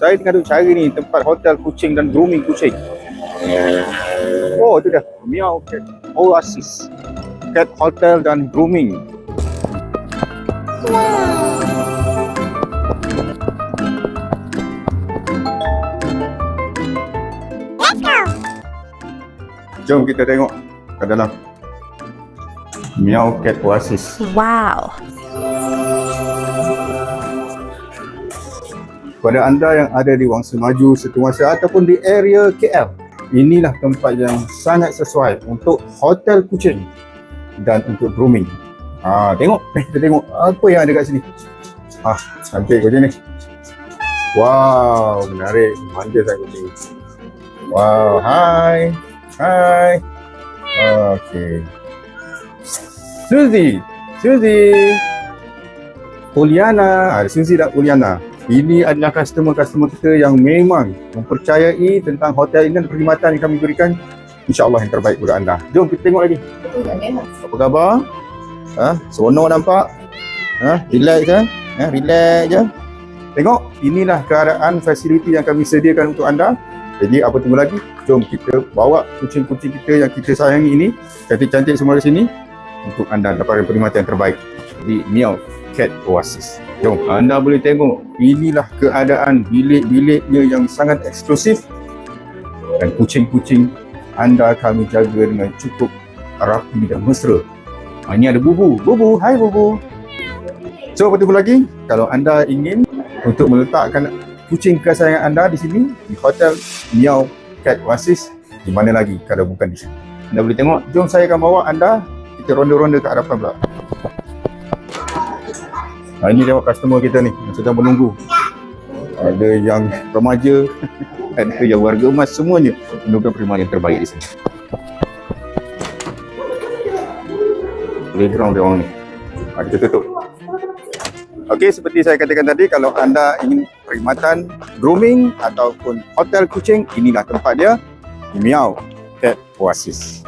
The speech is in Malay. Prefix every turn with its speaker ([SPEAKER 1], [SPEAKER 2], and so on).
[SPEAKER 1] Saya tengah duk cari ni tempat hotel kucing dan grooming kucing. Oh, tu dah. Meow Cat Oasis. Cat Hotel dan Grooming. Jom kita tengok ke dalam Meow Cat Oasis.
[SPEAKER 2] Wow.
[SPEAKER 1] Kepada anda yang ada di Wangsa Maju, Setuasa ataupun di area KL, inilah tempat yang sangat sesuai untuk hotel kucing dan untuk grooming. Tengok, kita tengok apa yang ada kat sini. Cantik kucing ni. Wow, menarik. Manja sangat kucing. Wow, hai. Okay. Suzy. Uliana. Suzy dan Uliana. Ini adalah customer-customer kita yang memang mempercayai tentang hotel ini dan perkhidmatan yang kami berikan. InsyaAllah yang terbaik untuk anda. Jom kita tengok lagi. Apa khabar? Seronok nampak? Relax je? Relax je? Tengok, inilah keadaan fasiliti yang kami sediakan untuk anda. Jadi apa tunggu lagi? Jom kita bawa kucing-kucing kita yang kita sayangi ini, cantik-cantik semua di sini, untuk anda dapatkan perkhidmatan yang terbaik di Meow Cat Oasis. Jom, anda boleh tengok, inilah keadaan bilik-biliknya yang sangat eksklusif, dan kucing-kucing anda kami jaga dengan cukup rapi dan mesra. Ini ada Bubu. Hai Bubu. So apa tunggu lagi? Kalau anda ingin untuk meletakkan kucing kesayangan anda di sini, di Hotel Meow Cat Oasis, di mana lagi kalau bukan di sini? Anda boleh tengok. Jom saya akan bawa anda, kita ronda-ronda ke hadapan pula. Ini tengok customer kita ni yang sedang menunggu. Ada yang remaja, ada yang warga emas, semuanya menunggu perkhidmatan yang terbaik di sini. Playground dia orang ni. Kita tutup. Okey, seperti saya katakan tadi, kalau anda ingin perkhidmatan grooming ataupun hotel kucing, inilah tempat dia, Meow Cat Oasis.